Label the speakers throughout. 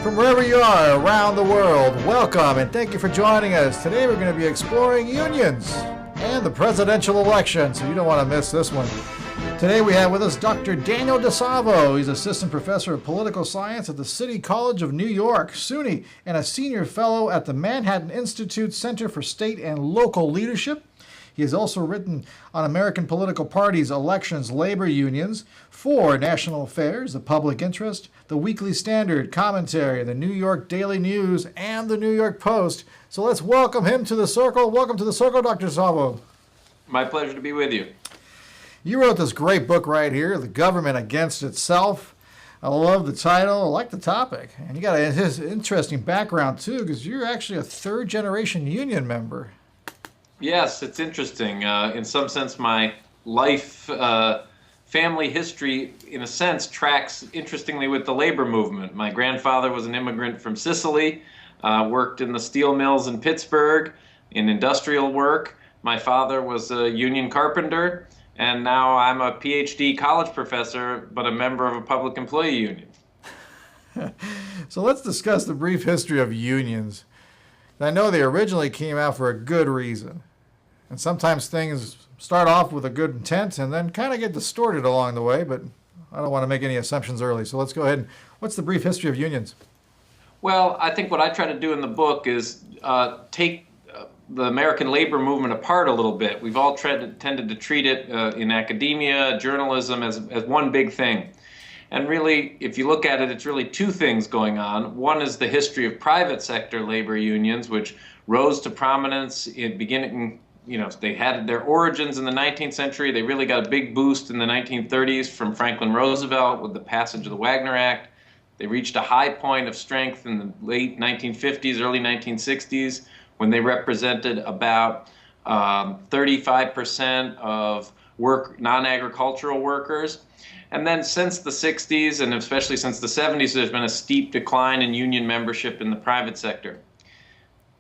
Speaker 1: From wherever you are around the world, welcome and thank you for joining us. Today we're going to be exploring unions and the presidential election, so you don't want to miss this one. Today we have with us Dr. Daniel DiSalvo. He's Assistant Professor of Political Science at the City College of New York, SUNY, and a Senior Fellow at the Manhattan Institute Center for State and Local Leadership. He has also written on American political parties, elections, labor unions, for National Affairs, The Public Interest, The Weekly Standard, Commentary, The New York Daily News, and The New York Post. So let's welcome him to the circle. Welcome to the circle, Dr. DiSalvo.
Speaker 2: My pleasure to be with you.
Speaker 1: You wrote this great book right here, The Government Against Itself. I love the title. I like the topic. And you got an interesting background, too, because you're actually a third-generation union member.
Speaker 2: Yes, it's interesting. In some sense, my life, family history, in a sense, tracks interestingly with the labor movement. My grandfather was an immigrant from Sicily, worked in the steel mills in Pittsburgh, in industrial work. My father was a union carpenter, and now I'm a PhD college professor, but a member of a public employee union.
Speaker 1: So let's discuss the brief history of unions. I know they originally came out for a good reason. And sometimes things start off with a good intent and then kind of get distorted along the way, but I don't want to make any assumptions early. So let's go ahead. What's the brief history of unions?
Speaker 2: Well, I think what I try to do in the book is take the American labor movement apart a little bit. We've all tended to treat it in academia, journalism as one big thing. And really, if you look at it, it's really two things going on. One is the history of private sector labor unions, which rose to prominence in beginning, they had their origins in the 19th century. They really got a big boost in the 1930s from Franklin Roosevelt with the passage of the Wagner Act. They reached a high point of strength in the late 1950s, early 1960s, when they represented about 35% of non-agricultural workers. And then since the 60s, and especially since the 70s, there's been a steep decline in union membership in the private sector.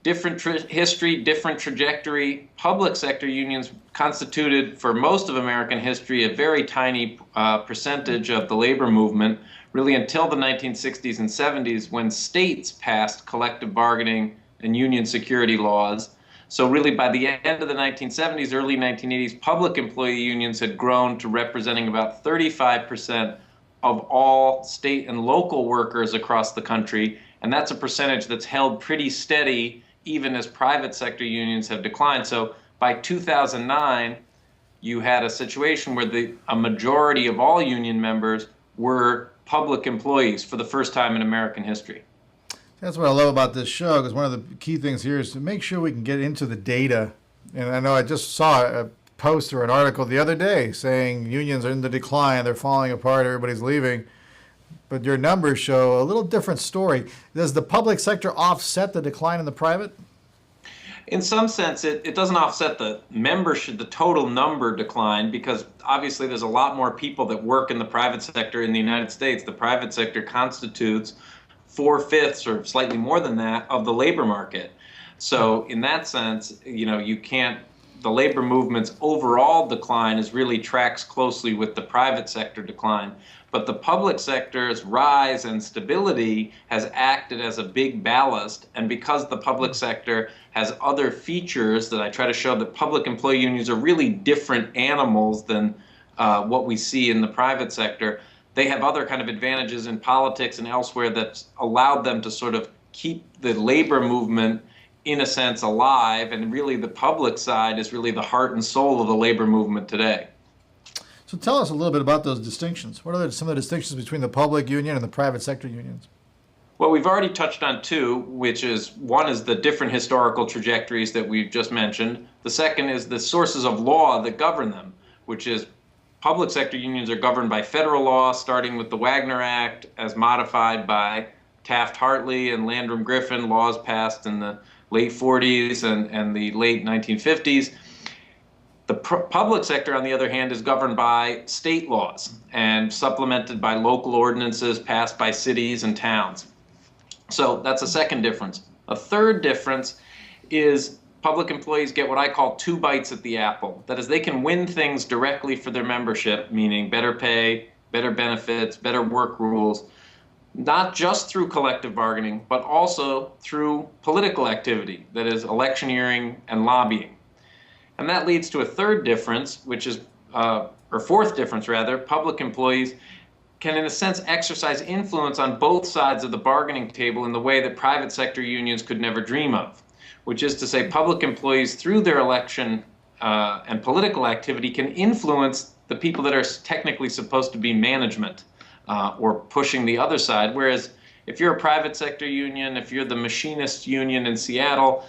Speaker 2: Different history, different trajectory. Public sector unions constituted, for most of American history, a very tiny percentage of the labor movement, really until the 1960s and 70s, when states passed collective bargaining and union security laws. So really by the end of the 1970s, early 1980s, public employee unions had grown to representing about 35% of all state and local workers across the country. And that's a percentage that's held pretty steady even as private sector unions have declined. So by 2009, you had a situation where a majority of all union members were public employees for the first time in American history.
Speaker 1: That's what I love about this show, because one of the key things here is to make sure we can get into the data. And I know I just saw a post or an article the other day saying unions are in the decline, they're falling apart, everybody's leaving. But your numbers show a little different story. Does the public sector offset the decline in the private?
Speaker 2: In some sense, it doesn't offset the membership, the total number decline, because obviously there's a lot more people that work in the private sector in the United States. The private sector constitutes 4/5 or slightly more than that of the labor market. So in that sense, the labor movement's overall decline really tracks closely with the private sector decline. But the public sector's rise and stability has acted as a big ballast. And because the public sector has other features that I try to show, that public employee unions are really different animals than what we see in the private sector. They have other kind of advantages in politics and elsewhere that's allowed them to sort of keep the labor movement, in a sense, alive. And really the public side is really the heart and soul of the labor movement today.
Speaker 1: So tell us a little bit about those distinctions. What are some of the distinctions between the public union and the private sector unions?
Speaker 2: Well, we've already touched on two, which is one is the different historical trajectories that we've just mentioned. The second is the sources of law that govern them, which is public sector unions are governed by federal law, starting with the Wagner Act as modified by Taft-Hartley and Landrum-Griffin, laws passed in the late 40s and the late 1950s. The public sector, on the other hand, is governed by state laws and supplemented by local ordinances passed by cities and towns. So that's a second difference. A third difference is public employees get what I call 2 bites at the apple. That is, they can win things directly for their membership, meaning better pay, better benefits, better work rules, not just through collective bargaining, but also through political activity, that is electioneering and lobbying. And that leads to a third difference, which is, or fourth difference rather, public employees can in a sense exercise influence on both sides of the bargaining table in the way that private sector unions could never dream of, which is to say public employees through their election and political activity can influence the people that are technically supposed to be management or pushing the other side. Whereas if you're a private sector union, if you're the machinist union in Seattle,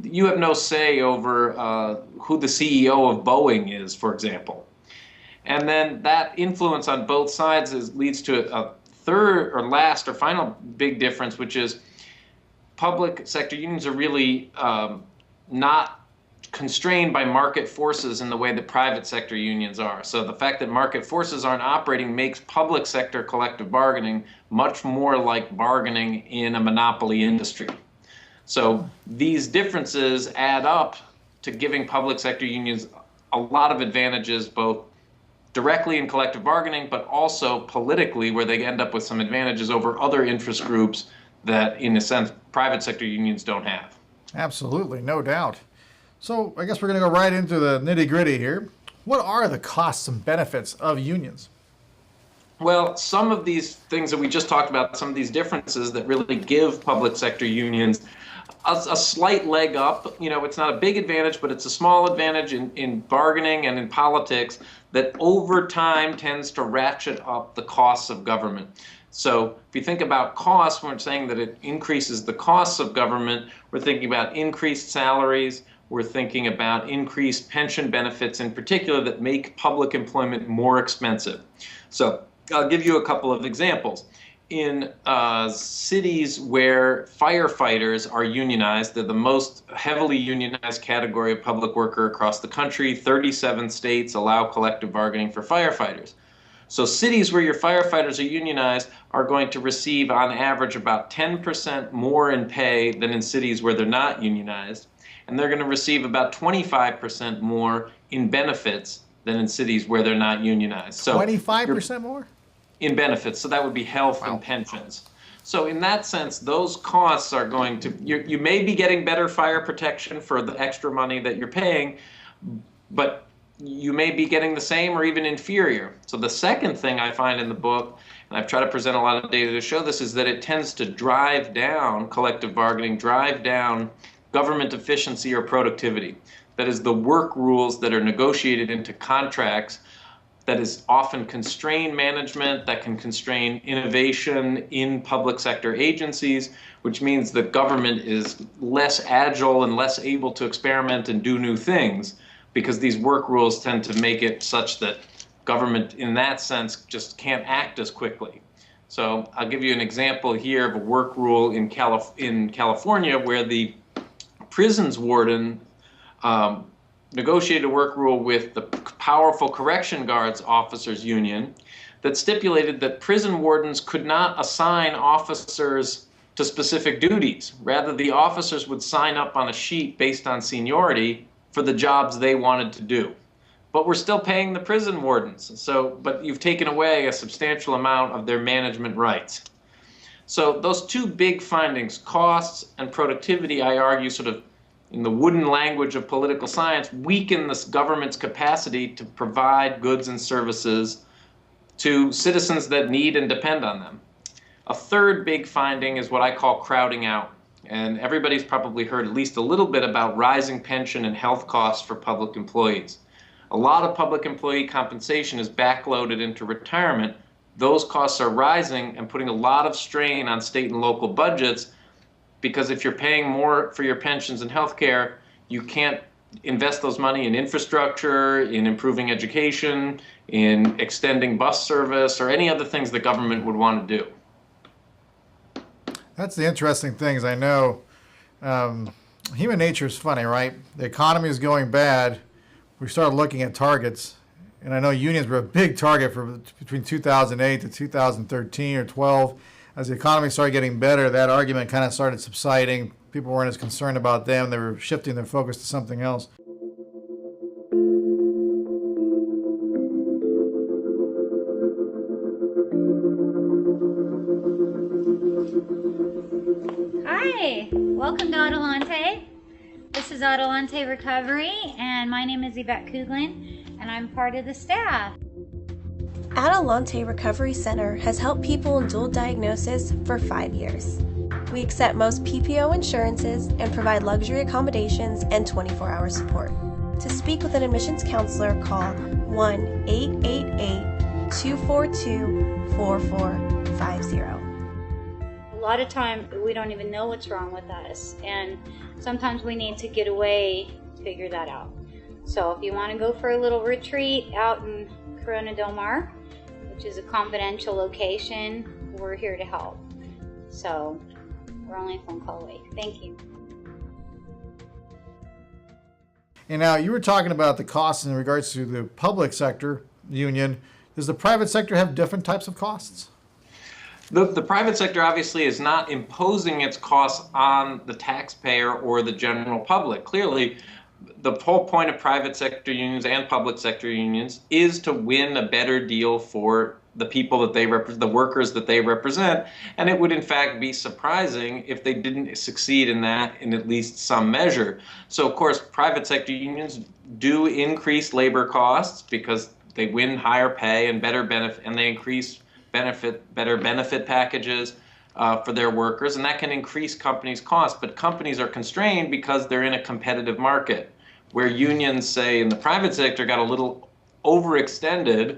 Speaker 2: you have no say over who the CEO of Boeing is, for example. And then that influence on both sides leads to a third or last or final big difference, which is public sector unions are really not constrained by market forces in the way that private sector unions are. So the fact that market forces aren't operating makes public sector collective bargaining much more like bargaining in a monopoly industry. So these differences add up to giving public sector unions a lot of advantages, both directly in collective bargaining, but also politically, where they end up with some advantages over other interest groups that, in a sense, private sector unions don't have.
Speaker 1: Absolutely, no doubt. So I guess we're going to go right into the nitty-gritty here. What are the costs and benefits of unions?
Speaker 2: Well, some of these things that we just talked about, some of these differences that really give public sector unions a slight leg up. You know, it's not a big advantage, but it's a small advantage in bargaining and in politics that over time tends to ratchet up the costs of government. So if you think about costs, when we're saying that it increases the costs of government, we're thinking about increased salaries, we're thinking about increased pension benefits in particular that make public employment more expensive. So I'll give you a couple of examples. In cities where firefighters are unionized, they're the most heavily unionized category of public worker across the country. 37 states allow collective bargaining for firefighters. So cities where your firefighters are unionized are going to receive on average about 10% more in pay than in cities where they're not unionized. And they're going to receive about 25% more in benefits than in cities where they're not unionized. So
Speaker 1: 25% more?
Speaker 2: In benefits, so that would be health and pensions. So in that sense, those costs are going to, you may be getting better fire protection for the extra money that you're paying, but you may be getting the same or even inferior. So the second thing I find in the book, and I've tried to present a lot of data to show this, is that it tends to drive down collective bargaining, drive down government efficiency or productivity. That is, the work rules that are negotiated into contracts that is often constrain management, that can constrain innovation in public sector agencies, which means that government is less agile and less able to experiment and do new things, because these work rules tend to make it such that government, in that sense, just can't act as quickly. So I'll give you an example here of a work rule in California where the prisons warden negotiated a work rule with the powerful correction guards officers union that stipulated that prison wardens could not assign officers to specific duties. Rather, the officers would sign up on a sheet based on seniority for the jobs they wanted to do. But we're still paying the prison wardens. But you've taken away a substantial amount of their management rights. So those two big findings, costs and productivity, I argue, sort of in the wooden language of political science, weaken the government's capacity to provide goods and services to citizens that need and depend on them. A third big finding is what I call crowding out. And everybody's probably heard at least a little bit about rising pension and health costs for public employees. A lot of public employee compensation is backloaded into retirement. Those costs are rising and putting a lot of strain on state and local budgets, because if you're paying more for your pensions and health care, you can't invest those money in infrastructure, in improving education, in extending bus service, or any other things the government would want to do.
Speaker 1: That's the interesting things. I know human nature is funny, right? The economy is going bad. We started looking at targets, and I know unions were a big target for between 2008 to 2013 or 12. As the economy started getting better, that argument kind of started subsiding. People weren't as concerned about them. They were shifting their focus to something else.
Speaker 3: Hi, welcome to Adelante. This is Adelante Recovery, and my name is Yvette Kuglin, and I'm part of the staff.
Speaker 4: Adelante Recovery Center has helped people in dual diagnosis for 5 years. We accept most PPO insurances and provide luxury accommodations and 24-hour support. To speak with an admissions counselor, call 1-888-242-4450.
Speaker 3: A lot of time we don't even know what's wrong with us, and sometimes we need to get away to figure that out. So if you want to go for a little retreat out in Corona Del Mar, which is a confidential location, we're here to help. So we're only a phone call away. Thank you.
Speaker 1: And now you were talking about the costs in regards to the public sector union. Does the private sector have different types of costs?
Speaker 2: The private sector obviously is not imposing its costs on the taxpayer or the general public. Clearly, the whole point of private sector unions and public sector unions is to win a better deal for the people that they represent, the workers that they represent, and it would in fact be surprising if they didn't succeed in that in at least some measure. So of course, private sector unions do increase labor costs because they win higher pay and better benefit, and they increase better benefit packages for their workers, and that can increase companies' costs. But companies are constrained because they're in a competitive market, where unions, say in the private sector, got a little overextended,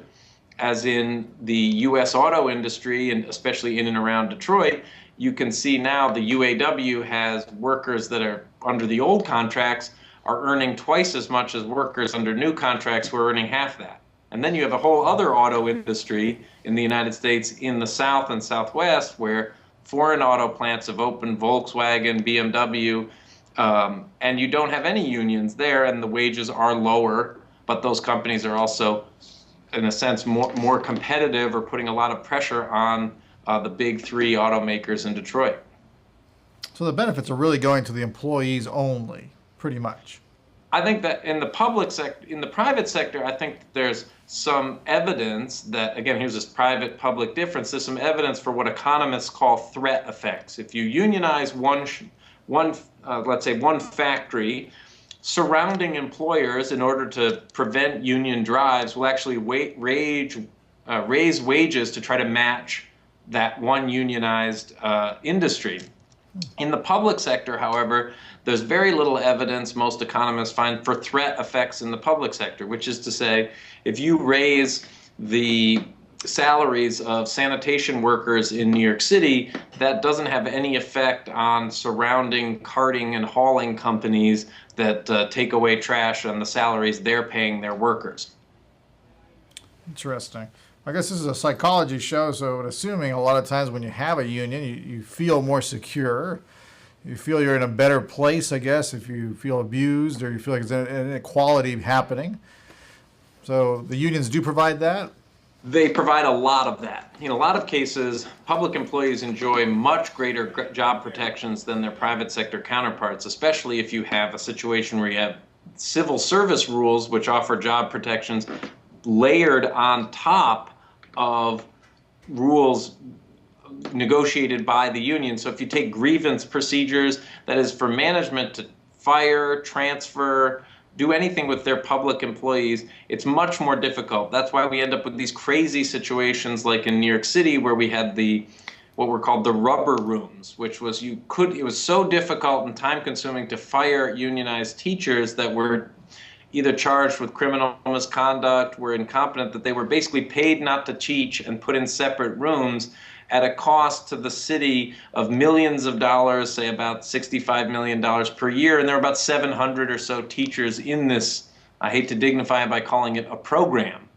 Speaker 2: as in the U.S. auto industry, and especially in and around Detroit. You can see now the UAW has workers that are under the old contracts are earning twice as much as workers under new contracts who are earning half that. And then you have a whole other auto industry in the United States in the South and Southwest, where foreign auto plants have opened, Volkswagen, BMW, and you don't have any unions there, and the wages are lower, but those companies are also, in a sense, more competitive, or putting a lot of pressure on the big three automakers in Detroit.
Speaker 1: So the benefits are really going to the employees only, pretty much.
Speaker 2: I think that in the private sector, I think there's some evidence that, again, here's this private-public difference. There's some evidence for what economists call threat effects. If you unionize let's say one factory, surrounding employers, in order to prevent union drives, will actually raise wages to try to match that one unionized industry. In the public sector, however, there's very little evidence, most economists find, for threat effects in the public sector, which is to say, if you raise the salaries of sanitation workers in New York City, that doesn't have any effect on surrounding carting and hauling companies that take away trash on the salaries they're paying their workers.
Speaker 1: Interesting. I guess this is a psychology show, so I'm assuming a lot of times when you have a union, you feel more secure. You feel you're in a better place, I guess, if you feel abused or you feel like there's an inequality happening. So the unions do provide that?
Speaker 2: They provide a lot of that. In a lot of cases, public employees enjoy much greater job protections than their private sector counterparts, especially if you have a situation where you have civil service rules which offer job protections layered on top of rules negotiated by the union. So if you take grievance procedures, that is for management to fire, transfer, do anything with their public employees, it's much more difficult. That's why we end up with these crazy situations like in New York City, where we had what were called the rubber rooms, which was it was so difficult and time consuming to fire unionized teachers that were either charged with criminal misconduct, were incompetent, that they were basically paid not to teach and put in separate rooms at a cost to the city of millions of dollars, say about $65 million per year. And there are about 700 or so teachers in this, I hate to dignify it by calling it a program.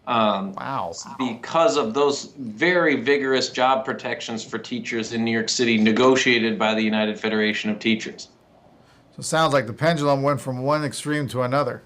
Speaker 1: Wow.
Speaker 2: Because of those very vigorous job protections for teachers in New York City negotiated by the United Federation of Teachers.
Speaker 1: So it sounds like the pendulum went from one extreme to another.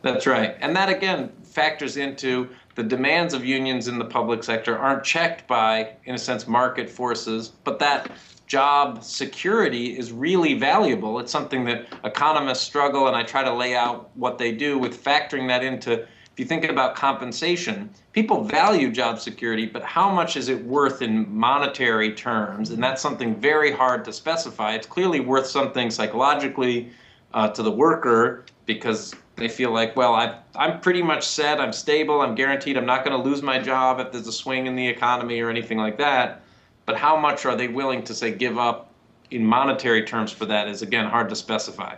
Speaker 2: That's right. And that, again, factors into the demands of unions in the public sector aren't checked by, in a sense, market forces, but that job security is really valuable. It's something that economists struggle, and I try to lay out what they do with factoring that into if you think about compensation, people value job security, but how much is it worth in monetary terms? And that's something very hard to specify. It's clearly worth something psychologically to the worker because they feel like, well, I'm pretty much set, I'm stable, I'm guaranteed I'm not going to lose my job if there's a swing in the economy or anything like that. But how much are they willing to, say, give up in monetary terms for that is, again, hard to specify.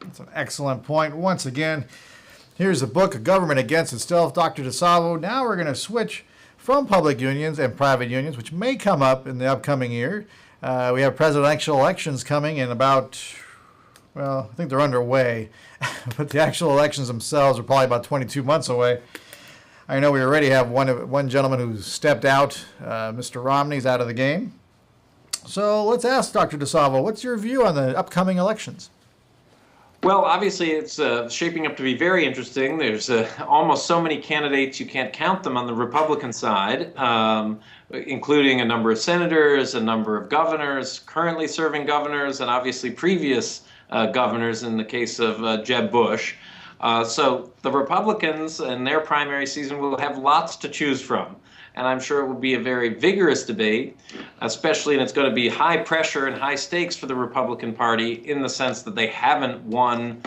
Speaker 1: That's an excellent point. Once again, here's the book, A Government Against Itself, Dr. DiSalvo. Now we're going to switch from public unions and private unions, which may come up in the upcoming year. We have presidential elections coming in about, well, I think they're underway, but the actual elections themselves are probably about 22 months away. I know we already have one gentleman who's stepped out. Mr. Romney's out of the game. So let's ask Dr. DiSalvo, what's your view on the upcoming elections?
Speaker 2: Well, obviously, it's shaping up to be very interesting. There's almost so many candidates, you can't count them on the Republican side, including a number of senators, a number of governors, currently serving governors, and obviously previous governors in the case of Jeb Bush. So the Republicans in their primary season will have lots to choose from. And I'm sure it will be a very vigorous debate, especially, and it's going to be high pressure and high stakes for the Republican Party in the sense that they haven't won.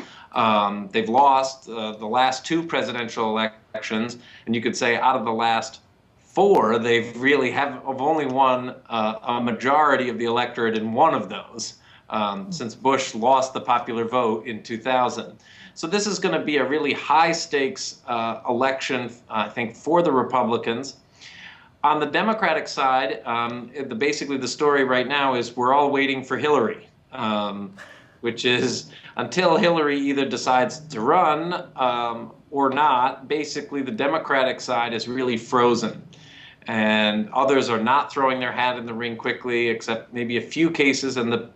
Speaker 2: They've lost the last two presidential elections, and you could say out of the last four, they've really have only won a majority of the electorate in one of those, since Bush lost the popular vote in 2000. So this is going to be a really high stakes election, I think, for the Republicans. On the Democratic side, basically the story right now is we're all waiting for Hillary, which is until Hillary either decides to run or not, basically the Democratic side is really frozen. And others are not throwing their hat in the ring quickly, except maybe a few cases. And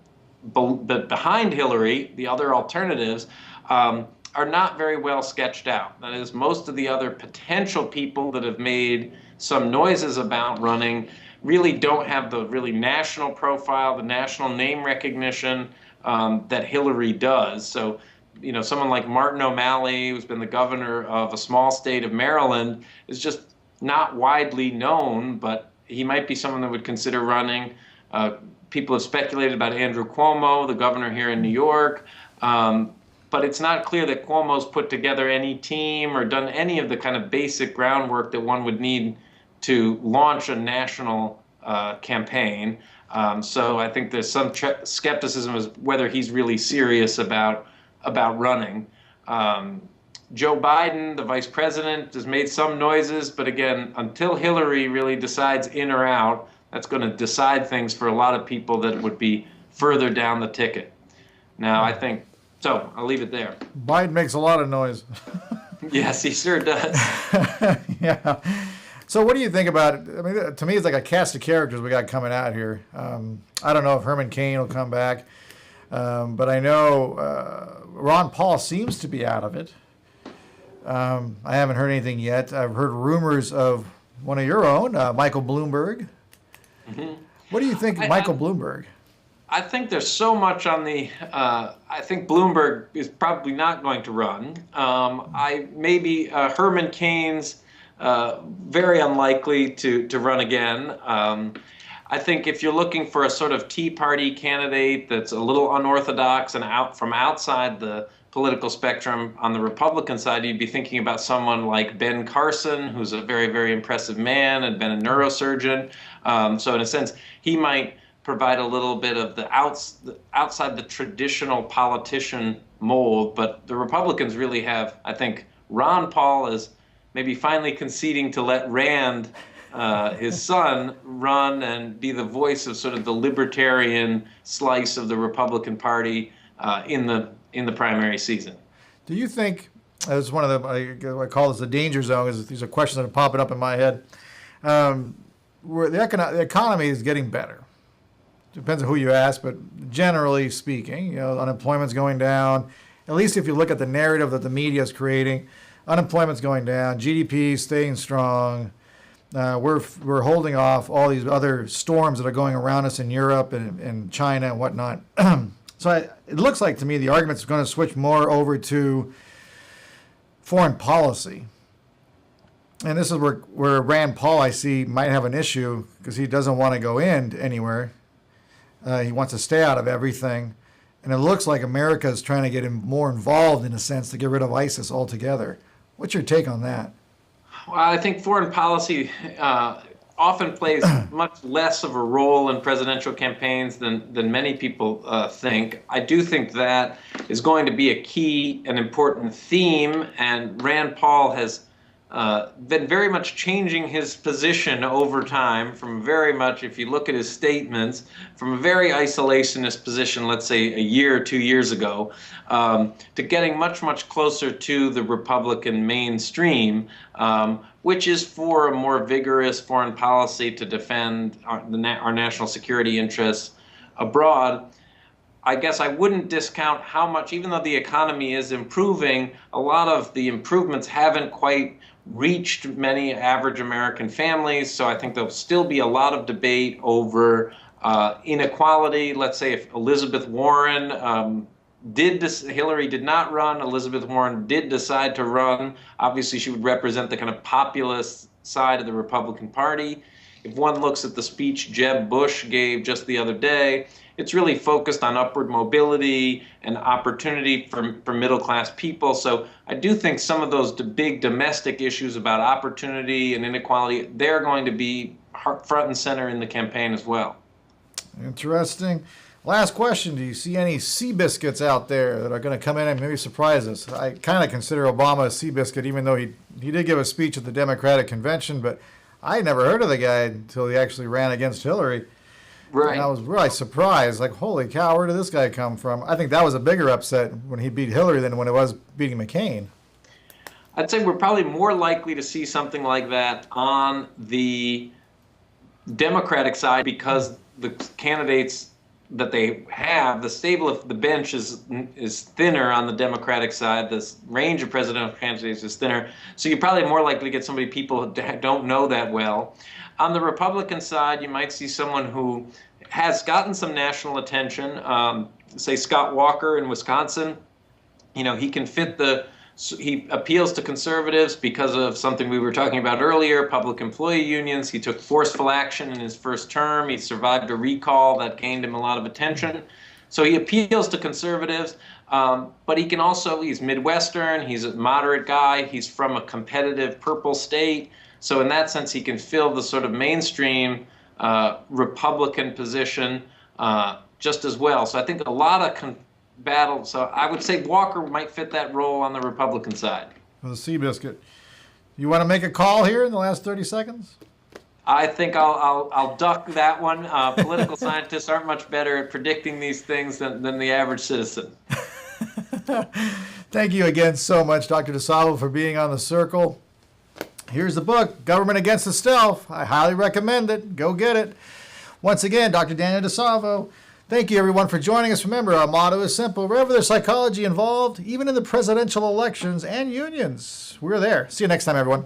Speaker 2: behind Hillary, the other alternatives, are not very well sketched out. That is, most of the other potential people that have made some noises about running really don't have the really national profile, the national name recognition that Hillary does. So, you know, someone like Martin O'Malley, who's been the governor of a small state of Maryland, is just not widely known, but he might be someone that would consider running. People have speculated about Andrew Cuomo, the governor here in New York. But it's not clear that Cuomo's put together any team or done any of the kind of basic groundwork that one would need to launch a national campaign. So I think there's some skepticism as whether he's really serious about running. Joe Biden, the vice president, has made some noises, but again, until Hillary really decides in or out, that's going to decide things for a lot of people that would be further down the ticket. Now, I think, so I'll leave it there.
Speaker 1: Biden makes a lot of noise.
Speaker 2: Yes, he sure does.
Speaker 1: Yeah. So what do you think about it? I mean, to me, it's like a cast of characters we got coming out here. I don't know if Herman Cain will come back, but I know Ron Paul seems to be out of it. I haven't heard anything yet. I've heard rumors of one of your own, Michael Bloomberg. Mm-hmm. What do you think of Michael Bloomberg?
Speaker 2: I think there's so much on the. I think Bloomberg is probably not going to run. Herman Cain's very unlikely to run again. I think if you're looking for a sort of Tea Party candidate that's a little unorthodox and out from outside the political spectrum on the Republican side, you'd be thinking about someone like Ben Carson, who's a very, very impressive man and been a neurosurgeon. So in a sense, he might provide a little bit of the outside the traditional politician mold. But the Republicans really have, I think, Ron Paul is maybe finally conceding to let Rand, his son, run and be the voice of sort of the libertarian slice of the Republican Party in the primary season.
Speaker 1: Do you think, as one of the, I call this the danger zone, because these are questions that are popping up in my head, where the economy is getting better. Depends on who you ask, but generally speaking, you know, unemployment's going down. At least if you look at the narrative that the media is creating, unemployment's going down, GDP is staying strong. We're holding off all these other storms that are going around us in Europe and China and whatnot. So it looks like to me the argument's going to switch more over to foreign policy. And this is where Rand Paul, I see, might have an issue because he doesn't want to go in anywhere. He wants to stay out of everything. And it looks like America is trying to get him more involved, in a sense, to get rid of ISIS altogether. What's your take on that?
Speaker 2: Well, I think foreign policy often plays much less of a role in presidential campaigns than many people think. I do think that is going to be a key and important theme, and Rand Paul has been very much changing his position over time from very much, if you look at his statements, from a very isolationist position, let's say a year or 2 years ago, to getting much, much closer to the Republican mainstream, which is for a more vigorous foreign policy to defend our national security interests abroad. I guess I wouldn't discount how much, even though the economy is improving, a lot of the improvements haven't quite reached many average American families. So I think there'll still be a lot of debate over inequality. Let's say if Elizabeth Warren Hillary did not run, Elizabeth Warren did decide to run. Obviously, she would represent the kind of populist side of the Republican Party. If one looks at the speech Jeb Bush gave just the other day, it's really focused on upward mobility and opportunity for middle-class people. So I do think some of those big domestic issues about opportunity and inequality, they're going to be front and center in the campaign as well.
Speaker 1: Interesting. Last question. Do you see any Seabiscuits out there that are going to come in and maybe surprise us? I kind of consider Obama a Seabiscuit, even though he did give a speech at the Democratic Convention, but I never heard of the guy until he actually ran against Hillary.
Speaker 2: Right.
Speaker 1: And I was really surprised. Like, holy cow, where did this guy come from? I think that was a bigger upset when he beat Hillary than when it was beating McCain.
Speaker 2: I'd say we're probably more likely to see something like that on the Democratic side because the candidates that they have, the stable of the bench is thinner on the Democratic side. The range of presidential candidates is thinner. So you're probably more likely to get somebody people don't know that well. On the Republican side, you might see someone who has gotten some national attention, say Scott Walker in Wisconsin. You know, he can fit he appeals to conservatives because of something we were talking about earlier, public employee unions. He took forceful action in his first term. He survived a recall that gained him a lot of attention. So he appeals to conservatives, but he can also, he's Midwestern, he's a moderate guy, he's from a competitive purple state. So in that sense, he can fill the sort of mainstream Republican position just as well. So I think a lot of battle. So I would say Walker might fit that role on the Republican side.
Speaker 1: For the Seabiscuit. You want to make a call here in the last 30 seconds?
Speaker 2: I think I'll duck that one. Political scientists aren't much better at predicting these things than the average citizen.
Speaker 1: Thank you again so much, Dr. DiSalvo, for being on The Circle. Here's the book, Government Against the Stealth. I highly recommend it. Go get it. Once again, Dr. Daniel DiSalvo. Thank you, everyone, for joining us. Remember, our motto is simple. Wherever there's psychology involved, even in the presidential elections and unions, we're there. See you next time, everyone.